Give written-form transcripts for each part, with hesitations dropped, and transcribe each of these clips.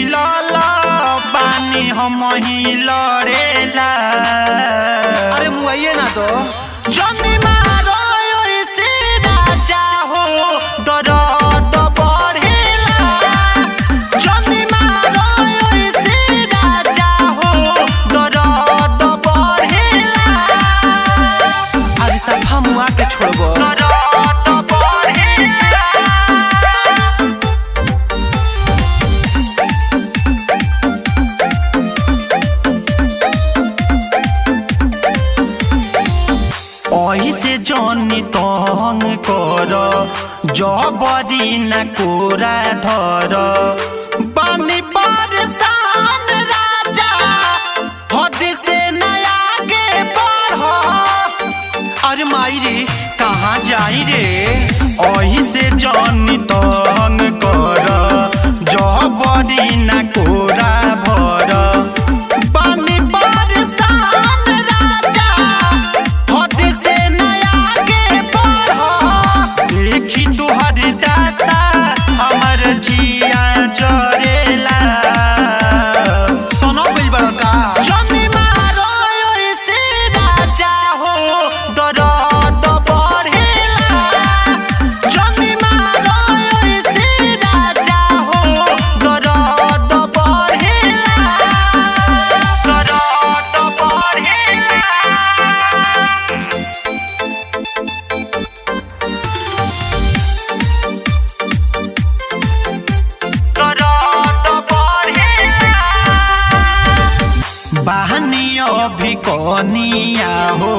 मिलल बानी हम ही लड़ेला। अरे मुआइए ना तो जनी मारो ऐसे राजा हो दर्द बढ़ेला। जनी मारो ऐसे राजा हो दर्द बढ़ेला। अरे सफा मुआ के छोड़बो। ऐसे जनी तंग कर जबरी न कोरा धर बानी परेशान राजा हद से नया आगे बढ़। अरे माई रे कहाँ जाई रे ऐसे जनी तंग कर जबरी न कोरा भर बानी परेशान राजा हद से नया आगे बढ़। देखी तुहर दासा हमर जिया जरेला। सोना गइल बड़ा का जनी मारो ऐसे राजा हो दर्द बढ़ेला। जनी मारो ऐसे राजा हो दर्द बढ़ेला। दर्द बढ़ेला। बहनिया भी कनिया हो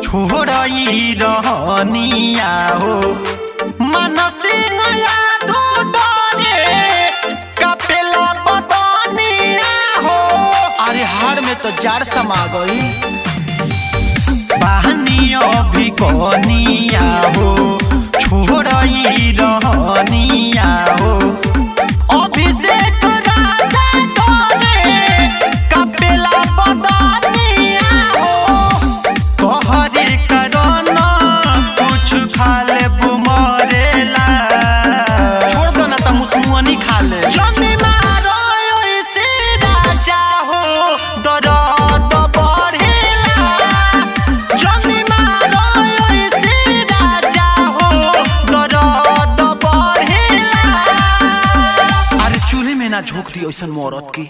छोड़ई रहनिया हो मनसी नया डरे कपेला बदनिया हो। अरे हार में तो जार समा गई। बहनिया भी कनिया हो छोड़ई रहनिया हो अभिषेक राजा डरे कपेला बदनिया हो। तोहरे कारण कुछ खा ले मरेला। छोड़ दो ना तो मुसमुआनी खा ले। जनी मारो ऐसे राजा हो दर्द बढ़ेला। जनी मारो ऐसे राजा हो दर्द बढ़ेला। अरे चूल्हे में ना झोंक दी ऐसन मौरत की।